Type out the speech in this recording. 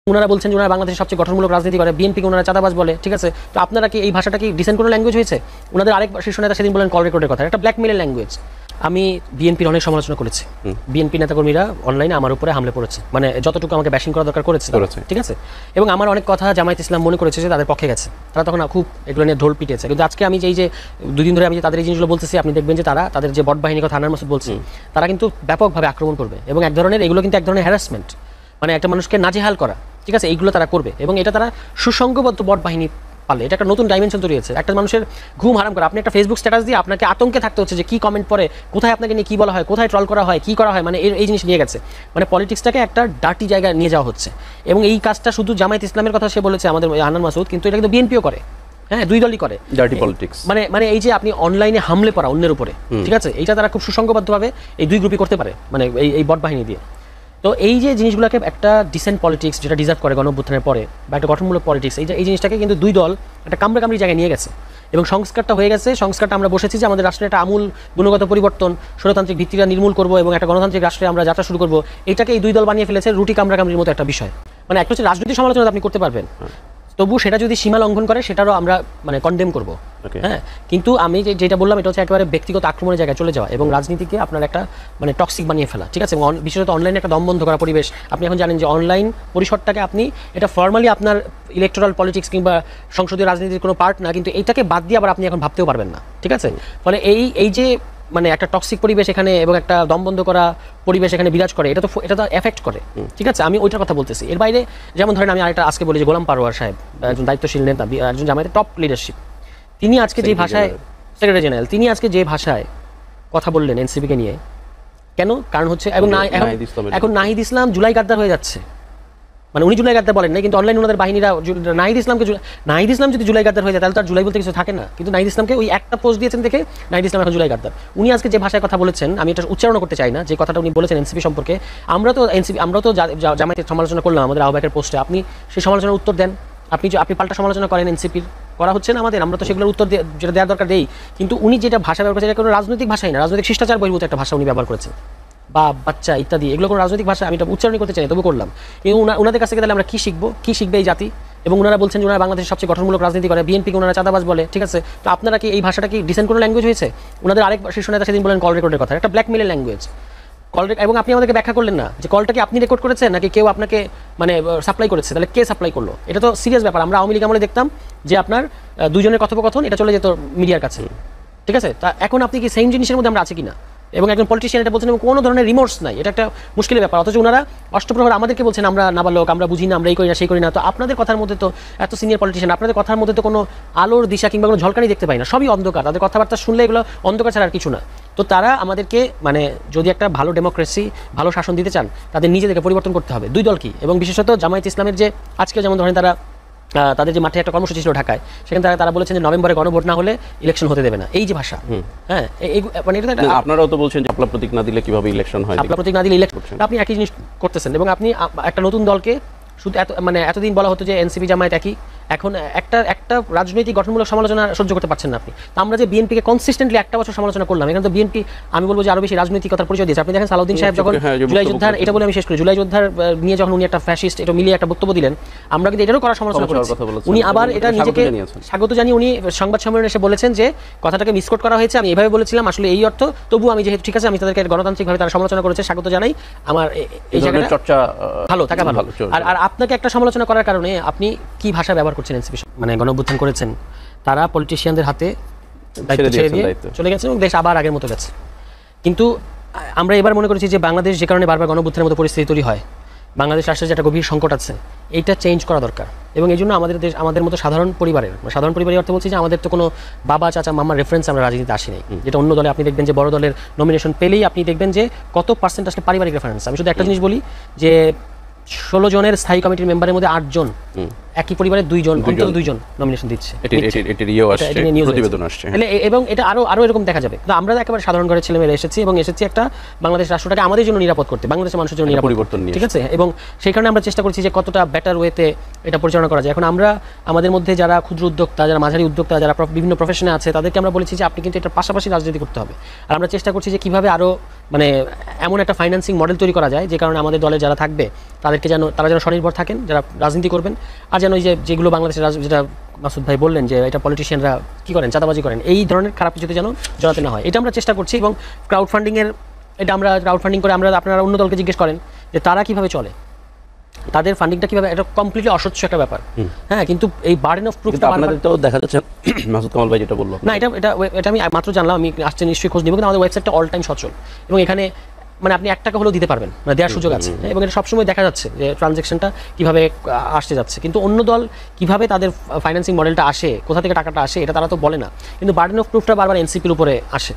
ওনারা বলছেন যে ওনারা বাংলাদেশের সবচেয়ে গঠনমূলক রাজনীতি করে, বিএনপিকে ওনারা চাঁদাবাজ বলে, ঠিক আছে। তো আপনারা কি এই ভাষাটা কি ডিসেন্ট কোনো ল্যাঙ্গুয়েজ হয়েছে? ওনাদের আরেক শীর্ষ নেতা সেদিন বলেন কল রেকর্ডের কথা, একটা ব্ল্যাকমেলের ল্যাঙ্গুয়েজ। আমি বিএনপির অনেক সমালোচনা করেছি, বিএনপি নেতাকর্মীরা অনলাইনে আমার উপরে হামলে পড়েছে, মানে যতটুকু আমাকে ব্যাশিং করা দরকার করেছে, ঠিক আছে। এবং আমার অনেক কথা জামায়াত ইসলাম মনে করেছে যে তাদের পক্ষে গেছে, তারা তখন খুব এগুলো নিয়ে ঢোল পিটেছে। কিন্তু আজকে আমি যে 2 দিন ধরে আমি তাদের এই জিনিসগুলো বলতেছি, আপনি দেখবেন যে তাদের যে বট বাহিনীর কথা আনার মাসুদ বলছে, তারা কিন্তু ব্যাপকভাবে আক্রমণ করবে এবং এক ধরনের এগুলো কিন্তু এক ধরনের হ্যারাসমেন্ট, মানে একটা মানুষকে নাজেহাল করা, ঠিক আছে। এইগুলো তারা করবে এবং এটা তারা সুসংঘবদ্ধ বট বাহিনী পালে, এটা একটা নতুন ডাইমেনশন তৈরি হয়েছে, একটা মানুষের ঘুম হারাম করা। আপনি একটা ফেসবুক স্ট্যাটাস দিয়ে আপনাকে আতঙ্কে থাকতে হচ্ছে যে কি কমেন্ট পড়ে, কোথায় আপনাকে নিয়ে কী বলা হয়, কোথায় ট্রল করা হয়, কী করা হয়, মানে এই জিনিস নিয়ে গেছে, মানে পলিটিক্সটাকে একটা ডার্টি জায়গায় নিয়ে যাওয়া হচ্ছে। এবং এই কাজটা শুধু জামায়াত ইসলামের কথা সে বলেছে আমাদের আনান মাসুদ, কিন্তু এটা কিন্তু বিএনপিও করে, হ্যাঁ, 2 দলই করে ডার্টি পলিটিক্স। মানে এই যে আপনি অনলাইনে হামলে পড়া অন্যের উপরে, ঠিক আছে, এইটা তারা খুব সুসংঘবদ্ধভাবে এই 2 গ্রুপই করতে পারে, মানে এই বট বাহিনী দিয়ে। তো এই যে জিনিসগুলোকে একটা ডিসেন্ট পলিটিক্স যেটা ডিজার্ভ করে গণঅভ্যুত্থানের পরে, বা একটা গঠনমূলক পলিটিক্স, এই জিনিসটাকে কিন্তু 2 দল একটা কামড়াকামড়ি জায়গায় নিয়ে গেছে এবং সংস্কারটা হয়ে গেছে। সংস্কারটা আমরা বসেছি যে আমাদের রাষ্ট্রের একটা আমূল গুণগত পরিবর্তন, স্বৈরতান্ত্রিক ভিত্তিটা নির্মূল করবো এবং একটা গণতান্ত্রিক রাষ্ট্রে আমরা যাত্রা শুরু করবো। এটাকে এই 2 দল বানিয়ে ফেলেছে রুটি কামড়াকামড়ির মতো একটা বিষয়। মানে একটা হচ্ছে রাজনৈতিক সমালোচনা আপনি করতে পারবেন, তবু সেটা যদি সীমা লঙ্ঘন করে সেটারও আমরা মানে কন্ডেম করবো, হ্যাঁ। কিন্তু আমি যেটা বললাম এটা হচ্ছে একেবারে ব্যক্তিগত আক্রমণের জায়গায় চলে যাওয়া এবং রাজনীতিকে আপনার একটা মানে টক্সিক বানিয়ে ফেলা, ঠিক আছে। এবং বিশেষত অনলাইনে একটা দমবন্ধ করা পরিবেশ। আপনি এখন জানেন যে অনলাইন পরিসরটাকে আপনি এটা ফর্মালি আপনার ইলেকটোরাল পলিটিক্স কিংবা সংসদীয় রাজনীতির কোনো পার্ট না, কিন্তু এটাকে বাদ দিয়ে আবার আপনি এখন ভাবতেও পারবেন না, ঠিক আছে। ফলে এই যে মানে একটা টক্সিক পরিবেশ এখানে এবং একটা দমবন্ধ করা পরিবেশ এখানে বিরাজ করে, এটা তো এফেক্ট করে, ঠিক আছে। আমি ওইটার কথা বলতেছি। এর বাইরে যেমন ধরেন আমি আরেকটা আজকে বলি যে গোলাম পারোয়ার সাহেব একজন দায়িত্বশীল নেতা, একজন জামায়াতের টপ লিডারশিপ, তিনি আজকে যে ভাষায়, সেক্রেটারি জেনারেল, তিনি আজকে যে ভাষায় কথা বললেন এনসিপিকে নিয়ে, কেন? কারণ হচ্ছে এখন নাহিদ ইসলাম জুলাই গাদ্দার হয়ে যাচ্ছে। মানে উনি জুলাই গাদ্দার বলেন না, কিন্তু অনলাইন ওনাদের বাহিনীরা নাহিদ ইসলাম যদি জুলাই গাদ্দার হয়ে যায় তাহলে তার জুলাই বলতে কিছু থাকে না। কিন্তু নাহিদ ইসলামকে ওই একটা পোস্ট দিয়েছেন দেখে নাহিদ ইসলাম এখন জুলাই গাদ্দার। উনি আজকে যে ভাষায় কথা বলেছেন, আমি এটা উচ্চারণ করতে চাই না, যে কথাটা উনি বলেছেন এনসিপি সম্পর্কে, আমরাও তো জামায়াতের সমালোচনা করলাম আমাদের আহ্বায়কের পোস্টে, আপনি সেই সমালোচনার উত্তর দেন। আপনি পাল্টা সমালোচনা করেন, এনসিপির করা হচ্ছে না আমাদের, আমরা তো সেগুলোর উত্তর যেটা দেওয়ার দরকার দেই। কিন্তু উনি যেটা ভাষা ব্যবহার করেছেন এটা কোনো রাজনৈতিক ভাষাই না, রাজনৈতিক শিষ্টাচার বহির্ভূত একটা ভাষা উনি ব্যবহার করেছেন, বা বাচ্চা ইত্যাদি, এগুলো কোনো রাজনৈতিক ভাষা আমি এটা উচ্চারণ করতে চাই, তবু করলাম। কিন্তু ওনাদের কাছ থেকে তাহলে আমরা কী শিখবে এই জাতি? এবং ওনারা বলছেন যে ওনারা বাংলাদেশের সবচেয়ে গঠনমূলক রাজনীতি করে, বিএনপিকে ওনারা চাঁদাবাজ বলে, ঠিক আছে। তো আপনারা কি এই ভাষাটা কি ডিসেন্ট কোনো ল্যাঙ্গুয়েজ হয়েছে? ওনাদের আরেক শীর্ষ নেতা সেদিন বলেন কল রেকর্ডের কথা, একটা ব্ল্যাকমেলের ল্যাঙ্গুয়েজ। এবং আপনি আমাদেরকে ব্যাখ্যা করলেন না যে কলটা কি আপনি রেকর্ড করেছেন নাকি কেউ আপনাকে মানে সাপ্লাই করেছে, তাহলে কে সাপ্লাই করলো? এটা তো সিরিয়াস ব্যাপার। আমরা আওয়ামী লীগ আমলে দেখতাম যে আপনার 2 জনের কথোপকথন এটা চলে যেত মিডিয়ার কাছে, ঠিক আছে। তা এখন আপনি কি সেম জিনিসের মধ্যে আমরা আছি কিনা? এবং একজন পলিটিশিয়ান এটা বলছেন এবং কোনো ধরনের রিমোর্স নাই, এটা একটা মুশকিলের ব্যাপার। অথচ ওনারা অষ্টপ্রহর আমাদেরকে বলছেন আমরা নাবালক, আমরা বুঝি না, আমরা এই করি না সেই করি না। তো আপনাদের কথার মধ্যে তো এত সিনিয়র পলিটিশিয়ান, আপনাদের কথার মধ্যে তো কোনো আলোর দিশা কিংবা কোনো ঝলকানি দেখতে পাই না, সবই অন্ধকার। তাদের কথাবার্তা শুনলে এগুলো অন্ধকার ছাড়া আর কিছু না। তো তারা আমাদেরকে মানে যদি একটা ভালো ডেমোক্রেসি, ভালো শাসন দিতে চান, তাদের নিজেদেরকে পরিবর্তন করতে হবে। 2 দল কি, এবং বিশেষত জামায়াত ইসলামের যে আজকে যেমন ধরেন তাদের যে মাঠে একটা কর্মসূচি ছিল ঢাকায়, সেখানে তারা বলেছেন যে নভেম্বরে গণভোট না হলে ইলেকশন হতে দেবে না। এই যে ভাষা, হ্যাঁ, মানে এটা আপনারাও তো বলছেন যে আপনার প্রতীক না দিলে কিভাবে ইলেকশন হয়, আপনার প্রতীক না দিলে ইলেকশন, আপনি একই জিনিস করতেছেন। এবং আপনি একটা নতুন দলকে শুধু এতদিন বলা হতো যে এনসিপি জামায়াত একই, এখন একটা রাজনৈতিক গঠনমূলক সমালোচনা সহ্য করতে পারছেন না আপনি। তো আমরা যে বিএনপিকে কনসিস্টেন্টলি একটা বছর সমালোচনা করলাম, এখানে তো বিএনপি আমি বলবো যে আরো বেশি রাজনৈতিকতার পরিচয় দিয়েছে। আপনি দেখেন সালাউদ্দিন সাহেব যখন জুলাই যোদ্ধার, এটা বলে আমি শেষ করি, জুলাই যোদ্ধার নিয়ে যখন উনি একটা ফ্যাসিস্ট এটা মিলিয়ে একটা বক্তব্য দিলেন, আমরা কিন্তু এটারও করার সমালোচনা করেছি। উনি আবার এটা নিজেকে স্বাগত জানিয়ে উনি সংবাদ সম্মেলনে এসে বলেছেন যে কথাটাকে মিসকোট করা হয়েছে, আমি এভাবে বলেছিলাম, আসলে এই অর্থ। তবু আমি যেহেতু ঠিক আছে, আমি তাদেরকে গণতান্ত্রিকভাবে তারা সমালোচনা করেছে, স্বাগত জানাই, আমার এই জায়গায় চর্চা ভালো থাকা ভালো। আর আপনাকে একটা সমালোচনা করার কারণে আপনি কি ভাষা ব্যবহার করছেন এনসিপি মানে গণঅভ্যুত্থান করেছেন, তারা পলিটিশিয়ানদের হাতে দায়িত্ব ছেড়ে দিয়ে চলে গেছে এবং দেশ আবার আগের মতো গেছে। কিন্তু আমরা এবার মনে করেছি যে বাংলাদেশ যে কারণে বারবার গণঅভ্যুত্থানের মতো পরিস্থিতি তৈরি হয়, বাংলাদেশ রাষ্ট্রের যে একটা গভীর সংকট আছে, এইটা চেঞ্জ করা দরকার। এবং এই জন্য আমাদের মতো সাধারণ পরিবারের অর্থ বলছি যে আমাদের তো কোনো বাবা চাচা মামার রেফারেন্স আমরা রাজনীতিতে আসি নাই, যেটা অন্য দলে আপনি দেখবেন যে বড় দলের নমিনেশন পেলেই আপনি দেখবেন যে কত পার্সেন্ট আসলে পারিবারিক রেফারেন্স। আমি শুধু একটা জিনিস বলি যে 16 জনের স্থায়ী কমিটির মেম্বারের মধ্যে 8 জন একই পরিবারের অন্তত দুইজন নমিনেশন দিচ্ছে। এটির ইয়েও আসছে, এটা নিয়ে news প্রতিবেদন আসছে। এবং এটা আরো এরকম দেখা যাবে। তো আমরা একেবারে সাধারণ ঘরের ছেলেমেয়েরা এসেছি একটা বাংলাদেশ রাষ্ট্রটাকে আমাদের জন্য নিরাপদ করতে, বাংলাদেশের মানুষের জন্য নিরাপদ পরিবর্তন করতে, নিয়ে ঠিক আছে? এবং সেই কারণে আমরা চেষ্টা করছি যে কতটা বেটার ওয়েতে এটা পরিচালনা করা যায়। এখন আমরা আমাদের মধ্যে যারা ক্ষুদ্র উদ্যোক্তা, যারা মাঝারি উদ্যোক্তা, যারা বিভিন্ন প্রফেশনে আছে, তাদেরকে আমরা বলেছি যে আপনি কিন্তু এটার পাশাপাশি রাজনীতি করতে হবে। আর আমরা চেষ্টা করছি যে কিভাবে আরো মানে এমন একটা ফাইন্যান্সিং মডেল তৈরি করা যায় যে কারণে আমাদের দলে যারা থাকবে তারা যেন স্বনির্ভর থাকেন, যারা রাজনীতি করবেন। আর যেন ওই যেগুলো বাংলাদেশের যেটা মাসুদ ভাই বললেন যে এটা পলিটিশিয়ানরা কি করেন, চাঁদাবাজি করেন, এই ধরনের খারাপ কিছুতে যেন জড়াতে না হয়, এটা আমরা চেষ্টা করছি। এবং ক্রাউড ফান্ডিং করে আপনারা অন্য দলকে জিজ্ঞেস করেন যে তারা কিভাবে চলে, তাদের ফান্ডিংটা কিভাবে, এটা কমপ্লিটলি অস্বচ্ছ একটা ব্যাপার। হ্যাঁ, কিন্তু এই বার্ডেন অফ প্রুফ আপনাদের তো দেখা যাচ্ছে মাসুদ কামাল ভাই যেটা বললো, না এটা আমি মাত্র জানলাম, আমি আসছে নিশ্চয়ই খোঁজ নিব, কিন্তু আমাদের ওয়েবসাইটটা অল টাইম সচল এবং এখানে মানে আপনি 1 টাকা হলেও দিতে পারবেন, মানে দেওয়ার সুযোগ আছে। এবং এটা সবসময় দেখা যাচ্ছে যে ট্রানজ্যাকশনটা কিভাবে আসতে যাচ্ছে। কিন্তু অন্য দল কিভাবে তাদের ফাইন্যান্সিং মডেলটা আসে, কোথা থেকে টাকাটা আসে, এটা তারা তো বলে না। কিন্তু বার্ডেন অফ প্রুফটা বারবার এনসিপির উপরে আসে।